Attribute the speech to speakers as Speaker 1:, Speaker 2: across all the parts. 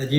Speaker 1: جی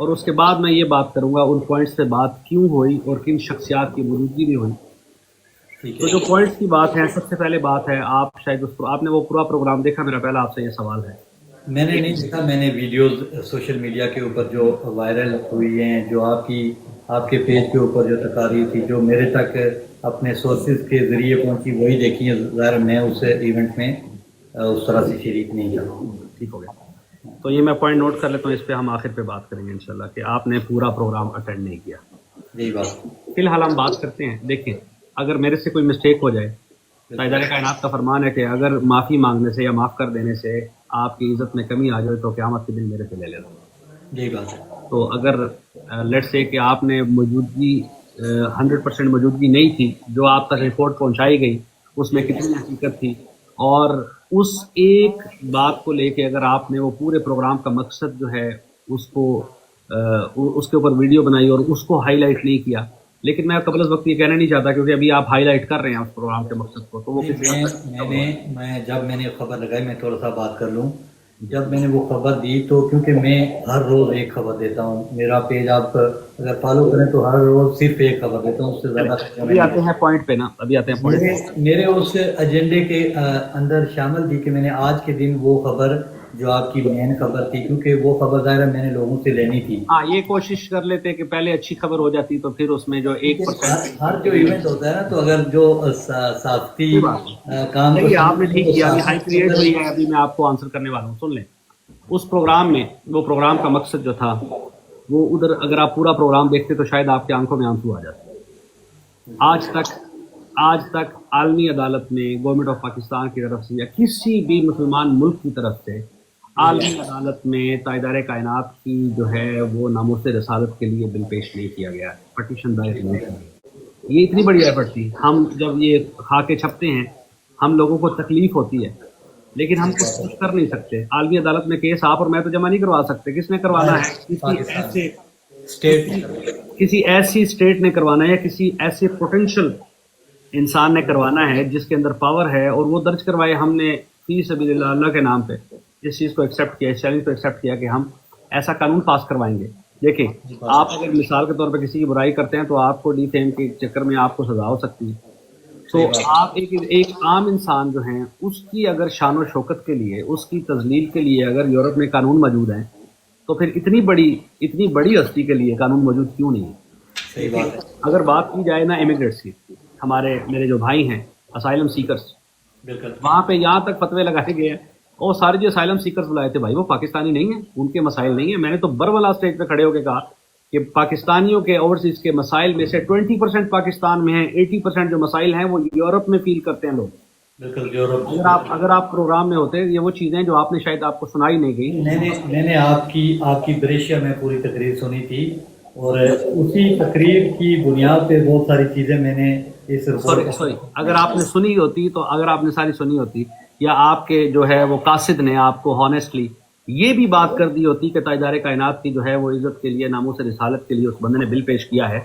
Speaker 2: اور اس کے بعد میں یہ بات کروں گا ان پوائنٹس پہ بات کیوں ہوئی اور کن شخصیات کی موجودگی بھی ہوئی. تو جو پوائنٹس کی بات ہے، سب سے پہلے بات ہے، آپ شاید آپ نے وہ پورا پروگرام دیکھا؟ میرا پہلا آپ سے یہ سوال ہے.
Speaker 1: میں نے نہیں دیکھا. میں نے ویڈیوز سوشل میڈیا کے اوپر جو وائرل ہوئی ہیں، جو آپ کے پیج کے اوپر جو تقاریر تھی، جو میرے تک اپنے سورسز کے ذریعے پہنچی، وہی دیکھی ہیں. ظاہر میں اس ایونٹ میں اس طرح سے شریک نہیں تھا.
Speaker 2: ٹھیک ہو گیا. تو یہ میں پوائنٹ نوٹ کر لیتا ہوں، اس پہ ہم آخر پہ بات کریں گے انشاءاللہ کہ آپ نے پورا پروگرام اٹینڈ نہیں کیا.
Speaker 1: یہی بات.
Speaker 2: فی الحال ہم بات کرتے ہیں. دیکھیں، اگر میرے سے کوئی مسٹیک ہو جائے، سائدار کائنات کا فرمان ہے کہ اگر معافی مانگنے سے یا معاف کر دینے سے آپ کی عزت میں کمی آ جائے تو قیامت کے دن میرے سے لے لینا.
Speaker 1: یہی بات ہے.
Speaker 2: تو اگر لیٹ سے کہ آپ نے موجودگی 100% موجودگی نہیں تھی، جو آپ تک رپورٹ پہنچائی گئی اس میں کتنی حقیقت تھی، اور اس ایک بات کو لے کے اگر آپ نے وہ پورے پروگرام کا مقصد جو ہے اس کو اس کے اوپر ویڈیو بنائی اور اس کو ہائی لائٹ نہیں کیا. لیکن میں قبل از وقت یہ کہنا نہیں چاہتا کیونکہ ابھی آپ ہائی لائٹ کر رہے ہیں اس پروگرام کے مقصد کو، تو وہ
Speaker 1: جب میں نے خبر لگائی، میں تھوڑا سا بات کر لوں. جب میں نے وہ خبر دی تو کیونکہ میں ہر روز ایک خبر دیتا ہوں، میرا پیج آپ اگر فالو کریں تو ہر روز صرف ایک خبر دیتا ہوں، اس سے زیادہ.
Speaker 2: ابھی آتے ہیں پوائنٹ پہ نا، ابھی آتے ہیں پوائنٹ پہ.
Speaker 1: میرے اس ایجنڈے کے اندر شامل تھی کہ میں نے آج کے دن وہ خبر جو آپ کی مین خبر تھی، کیونکہ وہ خبر ظاہر میں نے لوگوں سے لینی تھی.
Speaker 2: ہاں، یہ کوشش کر لیتے کہ پہلے اچھی خبر ہو جاتی تو پھر اس میں جو 1%
Speaker 1: ہر جو ایونٹ ہوتا ہے نا، تو اگر جو صحافتی کام
Speaker 2: آپ نے ٹھیک کیا، ابھی ہائی کریٹ ہوئی ہے. ابھی میں آپ کو آنسر کرنے والا ہوں، سن لیں. اس پروگرام میں وہ پروگرام کا مقصد جو تھا وہ ادھر اگر آپ پورا پروگرام دیکھتے تو شاید آپ کی آنکھوں میں آنسو آ جاتے. آج تک عالمی عدالت میں گورنمنٹ آف پاکستان کی طرف سے یا کسی بھی مسلمان ملک کی طرف سے عالمی عدالت میں تائیدار کائنات کی جو ہے وہ ناموس رسالت کے لیے بل پیش نہیں کیا گیا، پٹیشن دائر نہیں کیا. یہ اتنی بڑی ایفرٹ تھی. ہم جب یہ خاکے چھپتے ہیں ہم لوگوں کو تکلیف ہوتی ہے، لیکن ہم کچھ کر نہیں سکتے. عالمی عدالت میں کیس آپ اور میں تو جمع نہیں کروا سکتے. کس نے کروانا ہے؟ کسی ایسی اسٹیٹ نے کروانا ہے یا کسی ایسے پوٹینشیل انسان نے کروانا ہے جس کے اندر پاور ہے، اور وہ درج کروائے. ہم نے فی سبیل اللہ، اللہ کے نام پہ اس چیز کو ایکسیپٹ کیا، اس چیلنج کو ایکسیپٹ کیا کہ ہم ایسا قانون پاس کروائیں گے. دیکھیں، آپ اگر مثال کے طور پہ کسی کی برائی کرتے ہیں تو آپ کو ڈی فیم کے چکر میں آپ کو سزا ہو سکتی ہے. تو آپ ایک عام انسان جو ہیں اس کی اگر شان و شوکت کے لیے، اس کی تذلیل کے لیے اگر یورپ میں قانون موجود ہیں تو پھر اتنی بڑی ہستی کے لیے قانون موجود کیوں نہیں ہے؟
Speaker 1: صحیح بات ہے.
Speaker 2: اگر بات کی جائے نا امیگریٹس کی، میرے جو بھائی ہیں اسائلم سیکرز،
Speaker 1: بالکل
Speaker 2: وہاں پہ یہاں تک فتوے لگائے گئے ہیں اور سارے جو اسائلم سیکرز بلائے تھے بھائی وہ پاکستانی نہیں ہیں، ان کے مسائل نہیں ہیں. میں نے تو بروالا اسٹیج پہ کھڑے ہو کے کہا کہ پاکستانیوں کے اوورسیز کے مسائل میں سے 20% پاکستان میں ہیں، 80% جو مسائل ہیں وہ یورپ میں فیل کرتے ہیں لوگ.
Speaker 1: بالکل یورپ.
Speaker 2: اگر آپ پروگرام میں ہوتے، یہ وہ چیزیں جو آپ نے شاید آپ کو سنائی نہیں گئی.
Speaker 1: میں نے آپ کی بریشیا میں پوری تقریر سنی تھی، اور اسی تقریر کی بنیاد پہ بہت ساری چیزیں میں نے اس
Speaker 2: سوری اگر آپ نے سنی ہوتی تو اگر آپ نے ساری سنی ہوتی یا آپ کے جو ہے وہ قاصد نے آپ کو ہانیسٹلی یہ بھی بات کر دی ہوتی کہ تاجدار کائنات کی جو ہے وہ عزت کے لیے، ناموس رسالت کے لیے اس بندے نے بل پیش کیا ہے،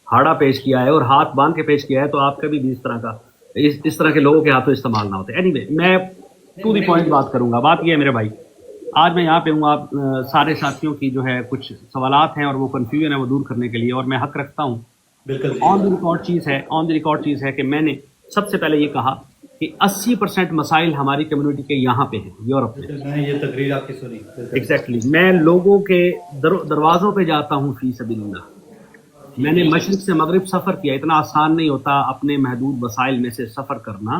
Speaker 2: ہاڑا پیش کیا ہے اور ہاتھ باندھ کے پیش کیا ہے، تو آپ کبھی بھی اس طرح کے لوگوں کے ہاتھوں استعمال نہ ہوتے. اینی میں ٹو دی پوائنٹ بات کروں گا. بات یہ ہے میرے بھائی، آج میں یہاں پہ ہوں آپ سارے ساتھیوں کی جو ہے کچھ سوالات ہیں اور وہ کنفیوژن ہے وہ دور کرنے کے لیے، اور میں حق رکھتا ہوں.
Speaker 1: بالکل
Speaker 2: آن دی ریکارڈ چیز ہے کہ میں نے سب سے پہلے یہ کہا کہ 80% مسائل ہماری کمیونٹی کے یہاں پہ ہیں، یورپ میں.
Speaker 1: میں نے یہ تقریر آپ کی سنی.
Speaker 2: ایگزیکٹلی. میں لوگوں کے دروازوں پہ جاتا ہوں فی سبیل اللہ. میں نے مشرق سے مغرب سفر کیا. اتنا آسان نہیں ہوتا اپنے محدود وسائل میں سے سفر کرنا،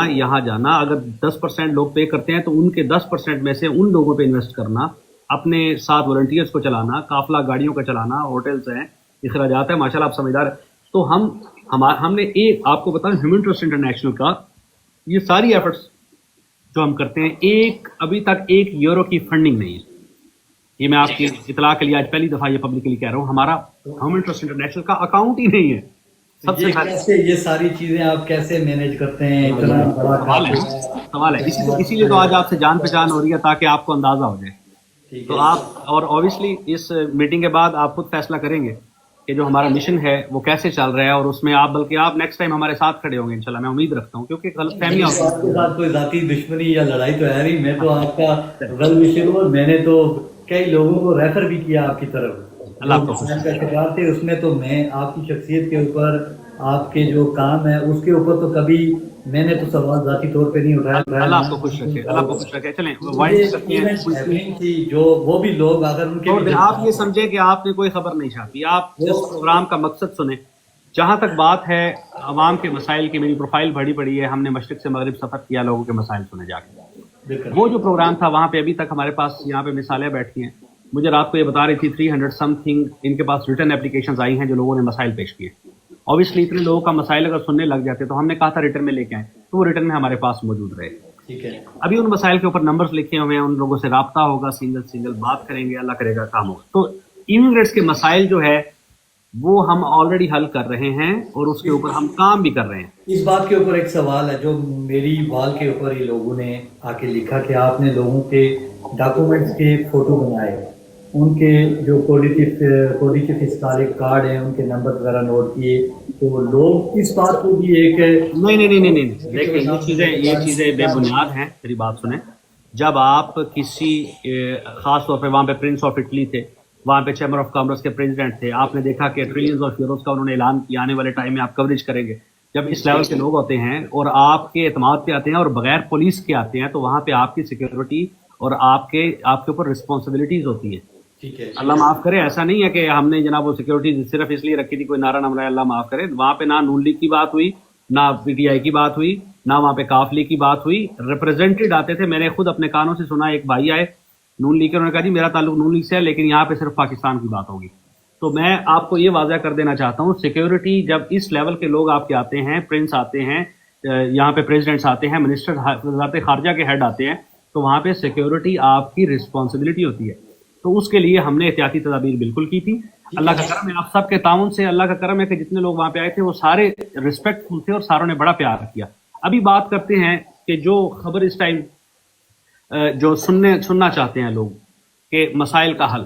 Speaker 2: یہاں جانا. اگر 10% لوگ پے کرتے ہیں تو ان کے 10% میں سے ان لوگوں پہ انویسٹ کرنا، اپنے ساتھ والنٹیئرس کو چلانا، قافلہ گاڑیوں کا چلانا، ہوٹلز ہیں، اخراجات ہیں. ماشاءاللہ آپ سمجھدار. تو ہم نے ایک آپ کو بتائیں ہیومن ٹرسٹ انٹرنیشنل کا یہ ساری ایفرٹس جو ہم کرتے ہیں، ابھی تک ایک یورو کی فنڈنگ نہیں ہے. یہ میں آپ کی اطلاع کے لیے آج پہلی دفعہ یہ پبلکلی کہہ رہا ہوں. ہمارا ہیومن ٹرسٹ انٹرنیشنل کا اکاؤنٹ ہی نہیں ہے. سب سے
Speaker 1: کیسے یہ ساری چیزیں آپ کیسے مینیج کرتے ہیں؟ اتنا بڑا
Speaker 2: سوال ہے. اسی لیے تو آج آپ سے جان پہچان ہو رہی ہے تاکہ آپ کو اندازہ ہو جائے. تو آپ اور اوبیسلی اس میٹنگ کے بعد آپ خود فیصلہ کریں گے کہ جو ہمارا مشن ہے وہ کیسے چل رہا ہے، اور اس میں بلکہ آپ نیکسٹ ٹائم ہمارے ساتھ کھڑے ہوں گے انشاءاللہ. میں امید رکھتا ہوں کیونکہ غلط فہمیاں ہوتی ہیں.
Speaker 1: آپ کے ساتھ کوئی ذاتی دشمنی یا لڑائی تو ہے نہیں. میں تو آپ کا ویل وشر ہوں، اور میں نے تو کئی لوگوں کو ریفر بھی کیا آپ کی طرف
Speaker 2: اللہ
Speaker 1: جو
Speaker 2: آپ کو
Speaker 1: مسائل کا شکار تھے. اس میں تو میں آپ کی شخصیت کے اوپر, آپ کے جو کام ہے اس کے اوپر تو کبھی میں نے تو سوال ذاتی طور پہ نہیں اٹھایا.
Speaker 2: اللہ آپ کو خوش رکھے, اللہ آپ کو خوش رکھے. چلیں
Speaker 1: یہ
Speaker 2: وائنڈ کرتے ہیں.
Speaker 1: ایونٹس ہیپننگ تھی جو وہ بھی لوگ اگر ان کے
Speaker 2: اور
Speaker 1: بھی
Speaker 2: آپ یہ سمجھیں کہ آپ نے کوئی خبر نہیں چھاپی, آپ اس پروگرام کا مقصد سنیں. جہاں تک بات ہے عوام کے مسائل کی, میری پروفائل بڑی پڑی ہے, ہم نے مشرق سے مغرب سفر کیا, لوگوں کے مسائل سنے جا کے. وہ جو پروگرام تھا وہاں پہ ابھی تک ہمارے پاس یہاں پہ مثالیں بیٹھی ہیں. مجھے رات کو یہ بتا رہی تھی 300 سم تھنگ ان کے پاس ریٹرن اپلیکیشنز آئی ہیں جو لوگوں نے مسائل پیش کیے. اوبیسلی اتنے لوگوں کا مسائل اگر سننے لگ جاتے تو ہم نے کہا تھا ریٹرن میں لے کے آئیں, تو وہ ریٹرن میں ہمارے پاس موجود رہے.
Speaker 1: ٹھیک ہے,
Speaker 2: ابھی ان مسائل کے اوپر نمبرز لکھے ہوئے ہیں, ان لوگوں سے رابطہ ہوگا, سنگل بات کریں گے, اللہ کرے گا کام ہوگا. تو امیگریٹس کے مسائل جو ہے وہ ہم آلریڈی حل کر رہے ہیں اور اس کے اوپر ہم کام بھی کر رہے ہیں.
Speaker 1: اس بات کے اوپر ایک سوال ہے جو میری وال کے اوپر ہی لوگوں نے آ کے لکھا کہ آپ نے لوگوں کے ڈاکومنٹس کے فوٹو بنائے, ان کے جو کوڈیٹیو فسکال کارڈ ہیں ان کے نمبر وغیرہ نوٹ کیے, تو لوگ اس بات کو بھی ایک
Speaker 2: نہیں دیکھیں, یہ چیزیں بے بنیاد ہیں. میری بات سنیں, جب آپ کسی خاص طور پہ وہاں پہ پرنس آف اٹلی تھے, وہاں پہ چیمبر آف کامرس کے پریزیڈنٹ تھے, آپ نے دیکھا کہ ٹریلینز آف یوروز کا انہوں نے اعلان کیا آنے والے ٹائم میں آپ کوریج کریں گے. جب اس لیول کے لوگ ہوتے ہیں اور آپ کے اعتماد پہ آتے ہیں اور بغیر پولیس کے آتے ہیں, تو وہاں پہ آپ کی سیکورٹی اور آپ کے اوپر رسپانسبلٹیز ہوتی ہیں. اللہ معاف کرے, ایسا نہیں ہے کہ ہم نے جناب وہ سیکورٹی صرف اس لیے رکھی تھی کوئی نعرہ نہ بنایا, اللہ معاف کرے. وہاں پہ نہ نون لیگ کی بات ہوئی, نہ پی ٹی آئی کی بات ہوئی, نہ وہاں پہ کاف لیگ کی بات ہوئی. ریپرزینٹیڈ آتے تھے, میں نے خود اپنے کانوں سے سنا, ایک بھائی آئے نون لیگ کے, انہوں نے کہا جی میرا تعلق نون لیگ سے ہے لیکن یہاں پہ صرف پاکستان کی بات ہوگی. تو میں آپ کو یہ واضح کر دینا چاہتا ہوں, سیکورٹی جب اس لیول کے لوگ آپ کے آتے ہیں, پرنس آتے ہیں, یہاں پہ پریزیڈنٹس آتے ہیں, منسٹر وزارت خارجہ کے ہیڈ آتے ہیں, تو وہاں پہ سیکورٹی آپ کی رسپانسبلٹی ہوتی ہے. تو اس کے لیے ہم نے احتیاطی تدابیر بالکل کی تھی. اللہ کا کرم ہے, آپ سب کے تعاون سے اللہ کا کرم ہے کہ جتنے لوگ وہاں پہ آئے تھے وہ سارے ریسپیکٹفل تھے اور ساروں نے بڑا پیار کیا. ابھی بات کرتے ہیں کہ جو خبر اس ٹائم جو سننا چاہتے ہیں لوگ کہ مسائل کا حل.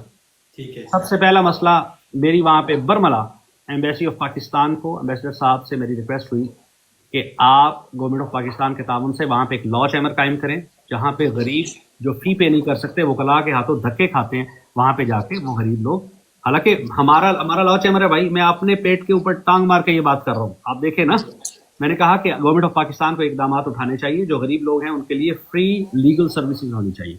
Speaker 1: ٹھیک ہے,
Speaker 2: سب سے پہلا مسئلہ, میری وہاں پہ برملا ایمبیسی آف پاکستان کو امبیسڈر صاحب سے میری ریکویسٹ ہوئی کہ آپ گورنمنٹ آف پاکستان کے تعاون سے وہاں پہ ایک لا چیمبر قائم کریں, جہاں پہ غریب جو فی پے نہیں کر سکتے, وکلاء کے ہاتھوں دھکے کھاتے ہیں, وہاں پہ جا کے وہ غریب لوگ, حالانکہ ہمارا لا چیمبر ہے بھائی, میں اپنے پیٹ کے اوپر ٹانگ مار کے یہ بات کر رہا ہوں, آپ دیکھیں نا. میں نے کہا کہ گورنمنٹ آف پاکستان کو اقدامات اٹھانے چاہیے, جو غریب لوگ ہیں ان کے لیے فری لیگل سروسز ہونی چاہیے.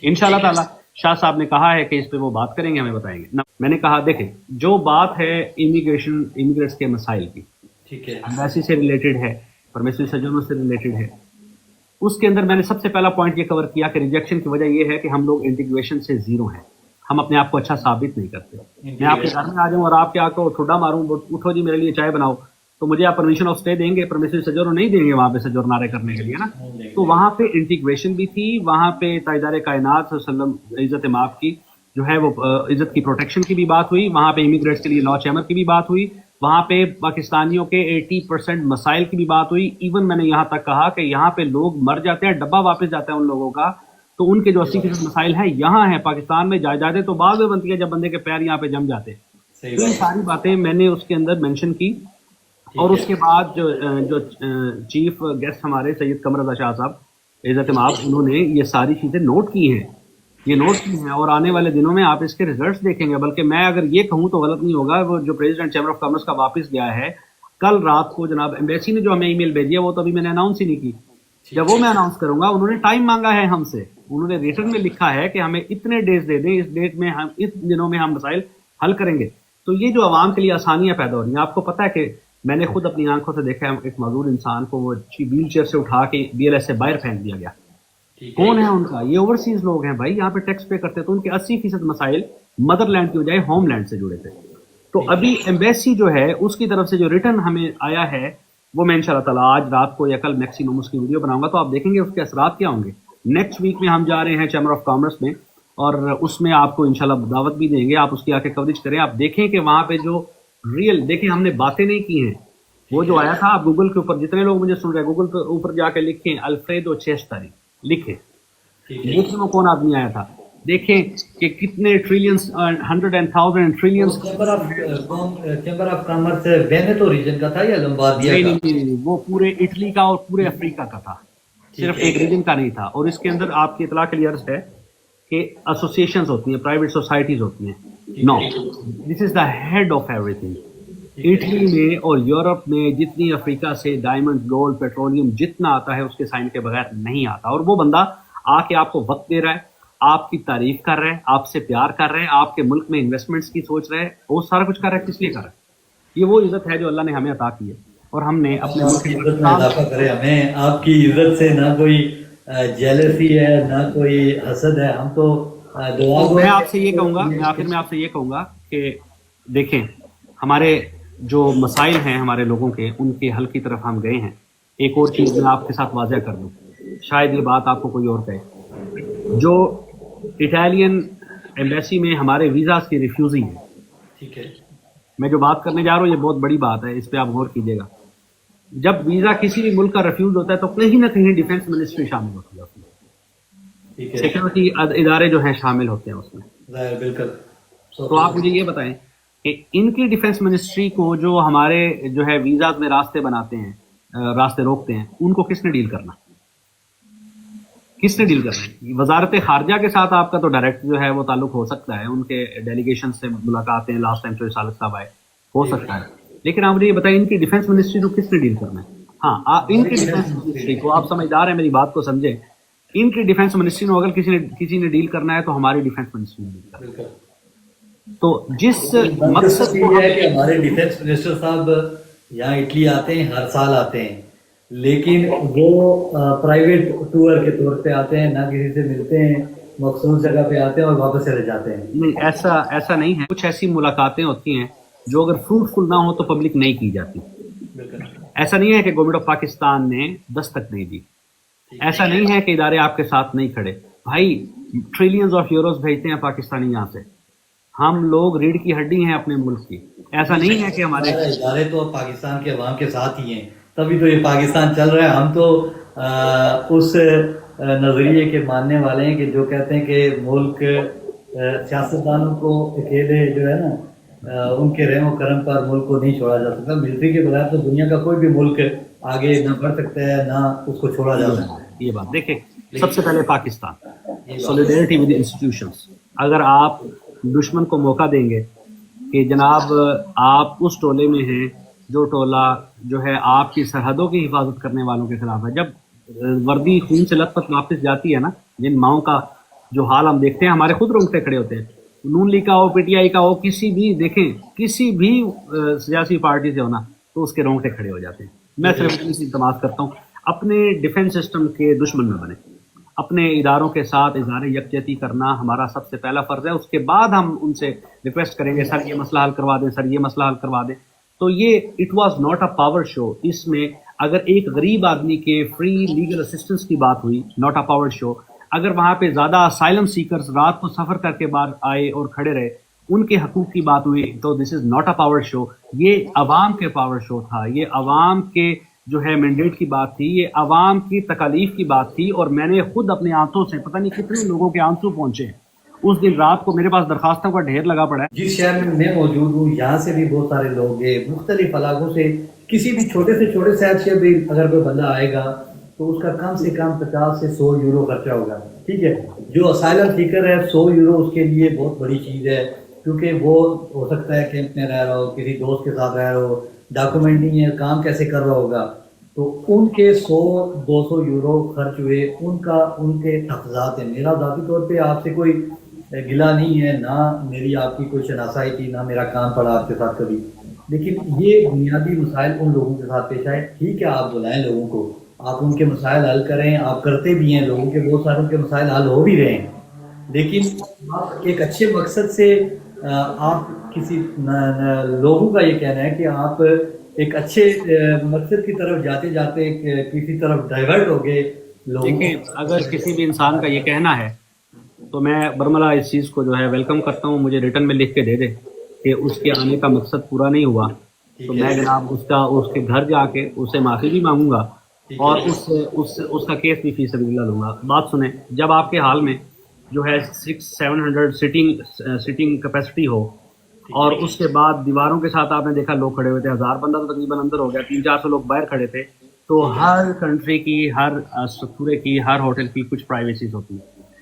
Speaker 2: انشاءاللہ تعالی شاہ صاحب نے کہا ہے کہ اس پہ وہ بات کریں گے, ہمیں بتائیں گے. میں نے کہا دیکھیں, جو بات ہے امیگریٹس کے مسائل کی,
Speaker 1: ٹھیک ہے,
Speaker 2: ایمبیسی سے ریلیٹڈ ہے, پرمیسری سرجنوں سے ریلیٹڈ ہے, اس کے اندر میں نے سب سے پہلا پوائنٹ یہ کور کیا کہ ریجیکشن کی وجہ یہ ہے کہ ہم لوگ انٹیگریشن سے زیرو ہیں, ہم اپنے آپ کو اچھا ثابت نہیں کرتے. میں آپ کے گھر میں آ جاؤں اور آپ کے آ کو ٹھوڈا ماروں, اٹھو جی میرے لیے چائے بناؤ, تو مجھے آپ پرمیشن آف اسٹے دیں گے, پرمیسری سرجنوں نہیں دیں گے وہاں پہ سرجن نعرے کرنے کے لیے نا. تو وہاں پہ انٹیگریشن بھی تھی, وہاں پہ تاجدار کائنات صلی اللہ علیہ وسلم عزت مآب کی جو ہے وہ عزت کی پروٹیکشن کی بھی بات ہوئی, وہاں پہ امیگریٹس کے لیے لا چیمبر کی بھی بات ہوئی, وہاں پہ پاکستانیوں کے 80% مسائل کی بھی بات ہوئی. ایون میں نے یہاں تک کہا کہ یہاں پہ لوگ مر جاتے ہیں, ڈبہ واپس جاتا ہے ان لوگوں کا, تو ان کے جو 80% مسائل ہیں یہاں ہیں پاکستان میں, جائیدادیں تو بعد میں بنتی ہیں جب بندے کے پیر یہاں پہ جم جاتے ہیں. تو یہ ساری باتیں میں نے اس کے اندر مینشن کی. اور اس کے بعد جو چیف گیسٹ ہمارے سید قمر رضا شاہ صاحب عزت مآب, انہوں نے یہ ساری چیزیں نوٹ کی ہیں, اور آنے والے دنوں میں آپ اس کے ریزلٹس دیکھیں گے. بلکہ میں اگر یہ کہوں تو غلط نہیں ہوگا, وہ جو پریزیڈنٹ چیمبر آف کامرس کا واپس گیا ہے کل رات کو, جناب ایمبیسی نے جو ہمیں ای میل بھیجی ہے وہ تو ابھی میں نے اناؤنس ہی نہیں کی. جب وہ میں اناؤنس کروں گا, انہوں نے ٹائم مانگا ہے ہم سے, انہوں نے ریٹرن میں لکھا ہے کہ ہمیں اتنے ڈیز دے دیں, اس ڈیٹ میں ہم اس دنوں میں ہم مسائل حل کریں گے. تو یہ جو عوام کے لیے آسانیاں پیدا ہو رہی ہیں, آپ کو پتہ ہے کہ میں نے خود اپنی آنکھوں سے دیکھا ہے ایک معذور انسان کو وہ ویل چیئر سے اٹھا کے بی ایل ایس سے باہر پھینک دیا گیا. کون ہے ان کا؟ یہ اوورسیز لوگ ہیں بھائی, یہاں پہ ٹیکس پے کرتے, تو ان کے 80% مسائل مدر لینڈ کی بجائے ہوم لینڈ سے جڑے تھے. تو ابھی ایمبیسی جو ہے اس کی طرف سے جو ریٹرن ہمیں آیا ہے وہ میں انشاءاللہ تعالیٰ آج رات کو یا کل میکسیمم اس کی ویڈیو بناؤں گا, تو آپ دیکھیں گے اس کے اثرات کیا ہوں گے. نیکسٹ ویک میں ہم جا رہے ہیں چیمبر آف کامرس میں, اور اس میں آپ کو انشاءاللہ دعوت بھی دیں گے, آپ اس کی آ کے کوریج کریں, آپ دیکھیں کہ وہاں پہ جو ریئل, دیکھیں ہم نے باتیں نہیں کی ہیں. وہ جو آیا تھا, آپ گوگل کے اوپر جتنے لوگ مجھے سن رہے ہیں گوگل کے اوپر جا کے لکھیں الفریدو چیستاری, لکھیں, دیکھیں وہ کون آدمی آیا تھا, دیکھیں کہ کتنے trillions, 100,000 trillions.
Speaker 1: Chamber of commerce Veneto region کا تھا یا لمباردیا کا؟
Speaker 2: نہیں, وہ پورے اٹلی کا اور پورے افریقہ کا تھا, صرف ایک ریجن کا نہیں تھا. اور اس کے اندر آپ کی اطلاع کے لیے عرض ہے کہ ایسوسیشنز ہوتی ہیں, پرائیویٹ سوسائٹیز ہوتی ہیں. No, this is the head of ایوری تھنگ. اٹلی میں اور یورپ میں جتنی افریقہ سے ڈائمنڈ, گولڈ, پیٹرولیم جتنا آتا ہے اس کے سائن کے بغیر نہیں آتا. اور وہ بندہ آ کے آپ کو وقت دے رہا ہے, آپ کی تعریف کر رہے ہیں, آپ سے پیار کر رہے ہیں, آپ کے ملک میں انویسٹمنٹس کی سوچ رہے ہیں, وہ سارا کچھ کر رہے ہیں. کس لیے کر رہے ہیں؟ یہ وہ عزت ہے جو اللہ نے ہمیں عطا کی ہے, اور ہم نے اپنے
Speaker 1: آپ
Speaker 2: ملک
Speaker 1: کی
Speaker 2: کے
Speaker 1: عزت میں اضافہ کرے ہمیں. آپ کی عزت سے نہ کوئی جیلسی ہے نہ کوئی حسد ہے. ہم تو دعا
Speaker 2: تو میں آپ سے یہ کہوں گا, میں آخر میں آپ سے یہ کہوں گا کہ دیکھیں, ہمارے جو مسائل ہیں ہمارے لوگوں کے, ان کے حل کی طرف ہم گئے ہیں. ایک اور چیز میں آپ کے ساتھ واضح کر دوں, شاید یہ بات آپ کو کوئی اور کہے. جو اٹالین ایمبیسی میں ہمارے ویزاز کی ریفیوزنگ ہے,
Speaker 1: ٹھیک ہے,
Speaker 2: میں جو بات کرنے جا رہا ہوں یہ بہت بڑی بات ہے, اس پہ آپ غور کیجیے گا. جب ویزا کسی بھی ملک کا ریفیوز ہوتا ہے تو کہیں نہ کہیں ڈیفینس منسٹری شامل ہوتی ہے, اس میں
Speaker 1: ٹھیک ہے,
Speaker 2: سیکورٹی ادارے جو ہیں شامل ہوتے ہیں اس میں.
Speaker 1: ظاہر بالکل.
Speaker 2: تو آپ مجھے یہ بتائیں کہ ان کی ڈیفینس منسٹری کو جو ہمارے جو ہے ویزاز میں راستے بناتے ہیں, راستے روکتے ہیں, ان کو کس نے ڈیل کرنا, کس نے ڈیل کرنا ہے؟ وزارت خارجہ کے ساتھ آپ کا تو ڈائریکٹ جو ہے وہ تعلق ہو سکتا ہے, ان کے ڈیلیگیشن سے ملاقاتیں لاسٹ ٹائم جو سالک صاحب آئے ہو سکتا ہے, لیکن آپ مجھے یہ بتائیں ان کی ڈیفینس منسٹری کو کس نے ڈیل کرنا ہے؟ ہاں, ان کی ڈیفینس منسٹری کو, آپ سمجھدار ہیں میری بات کو سمجھیں, ان کی ڈیفینس منسٹری کو اگر کسی نے ڈیل کرنا ہے تو ہماری ڈیفینس منسٹری نے ڈیل کرنا ہے. تو جس مقصد کو
Speaker 1: یہ ہے کہ ہمارے ڈیفینس منسٹر صاحب یہاں اٹلی آتے ہیں, ہر سال آتے ہیں, لیکن وہ پرائیویٹ ٹور کے طور پہ آتے ہیں, نہ کسی سے ملتے ہیں, مخصوص جگہ پہ آتے ہیں اور واپس چلے جاتے ہیں.
Speaker 2: نہیں, ایسا نہیں ہے. کچھ ایسی ملاقاتیں ہوتی ہیں جو اگر فروٹفل نہ ہو تو پبلک نہیں کی جاتی. ایسا نہیں ہے کہ گورنمنٹ آف پاکستان نے دستک نہیں دی, ایسا نہیں ہے کہ ادارے آپ کے ساتھ نہیں کھڑے. بھائی ٹریلینز آف یوروز بھیجتے ہیں پاکستانی یہاں سے, ہم لوگ ریڑھ کی ہڈی ہیں اپنے ملک کی. ایسا نہیں ہے کہ ہمارے
Speaker 1: ادارے تو پاکستان کے عوام کے ساتھ ہی ہیں, تبھی تو یہ پاکستان چل رہا ہے. ہم تو اس نظریے کے ماننے والے ہیں کہ جو کہتے ہیں کہ ملک سیاستدانوں کو اکیلے جو ہے نا ان کے رحم و کرم پر ملک کو نہیں چھوڑا جا سکتا. ملٹری کے بغیر تو دنیا کا کوئی بھی ملک آگے نہ بڑھ سکتا ہے نہ اس کو چھوڑا جا سکتا ہے.
Speaker 2: یہ بات دیکھیں, سب سے پہلے پاکستان سولیڈیرٹی ود انسٹیٹیوشنز. اگر آپ دشمن کو موقع دیں گے کہ جناب آپ اس ٹولے میں ہیں جو ٹولہ جو ہے آپ کی سرحدوں کی حفاظت کرنے والوں کے خلاف ہے, جب وردی خون سے لت پت واپس جاتی ہے نا, جن ماؤں کا جو حال ہم دیکھتے ہیں, ہمارے خود رونگٹے کھڑے ہوتے ہیں. نون لیگ کا ہو, پی ٹی آئی کا ہو, کسی بھی دیکھیں کسی بھی سیاسی پارٹی سے ہونا تو اس کے رونگٹے کھڑے ہو جاتے ہیں. میں صرف اس التماس کرتا ہوں اپنے ڈیفینس سسٹم کے دشمن نہ بنے, اپنے اداروں کے ساتھ اظہار یکجہتی کرنا ہمارا سب سے پہلا فرض ہے. اس کے بعد ہم ان سے ریکویسٹ کریں گے سر یہ مسئلہ حل کروا دیں, سر یہ مسئلہ حل کروا دیں. تو یہ it was not a power show. اس میں اگر ایک غریب آدمی کے فری لیگل اسسٹنس کی بات ہوئی, ناٹ اے پاور شو. اگر وہاں پہ زیادہ اسائلم سیکرز رات کو سفر کر کے بعد آئے اور کھڑے رہے, ان کے حقوق کی بات ہوئی, تو دس از ناٹ اے پاور شو. یہ عوام کے پاور شو تھا, یہ عوام کے جو ہے مینڈیٹ کی بات تھی, یہ عوام کی تکالیف کی بات تھی. اور میں نے خود اپنے آنکھوں سے, پتہ نہیں کتنے لوگوں کے آنسو پہنچے اس دن رات کو, میرے پاس درخواستوں کا ڈھیر لگا پڑا ہے.
Speaker 1: جس شہر میں موجود ہوں یہاں سے بھی بہت سارے لوگ ہیں, مختلف علاقوں سے. کسی بھی چھوٹے سے چھوٹے شہر سے بھی اگر کوئی بندہ آئے گا تو اس کا کم سے کم 50 سے 100 یورو خرچہ ہوگا. ٹھیک ہے, جو اسائلم سیکر ہے 100 یورو اس کے لیے بہت بڑی چیز ہے, کیونکہ وہ ہو سکتا ہے کیمپ میں رہ رہا ہو, کسی دوست کے ساتھ رہ رہا ہو, ڈاکومنٹ نہیں ہے, کام کیسے کر رہا ہوگا. تو ان کے 100-200 یورو خرچ ہوئے, ان کے تحفظات ہیں. میرا ذاتی طور پہ آپ سے کوئی گلا نہیں ہے, نہ میری آپ کی کوئی شناسائی تھی, نہ میرا کام پڑا آپ کے ساتھ کبھی, لیکن یہ بنیادی مسائل ان لوگوں کے ساتھ پیش آئے. ٹھیک ہے, آپ بلائیں لوگوں کو, آپ ان کے مسائل حل کریں, آپ کرتے بھی ہیں, لوگوں کے بہت ساروں کے مسائل حل ہو بھی رہے ہیں, لیکن آپ ایک اچھے مقصد سے آپ کسی لوگوں کا یہ کہنا ہے کہ آپ ایک اچھے مقصد کی طرف جاتے جاتے کسی طرف ڈائیورٹ ہو گئے.
Speaker 2: دیکھیں, اگر کسی بھی انسان کا یہ کہنا ہے تو میں برملہ اس چیز کو جو ہے ویلکم کرتا ہوں. مجھے ریٹن میں لکھ کے دے دے کہ اس کے آنے کا مقصد پورا نہیں ہوا, تو میں جناب اس کے گھر جا کے اسے معافی بھی مانگوں گا اور اس کا کیس بھی فی سبیل اللہ لوں گا. بات سنیں, جب آپ کے حال میں جو ہے 600-700 سیٹنگ کیپیسٹی ہو اور اس کے بعد دیواروں کے ساتھ آپ نے دیکھا لوگ کھڑے ہوئے تھے, 1000 بندہ تو تقریباً اندر ہو گیا, 300-400 لوگ باہر کھڑے تھے, تو ہر کنٹری کی, ہر اسٹرکچر کی, ہر ہوٹل کی کچھ پرائیویسیز ہوتی ہیں.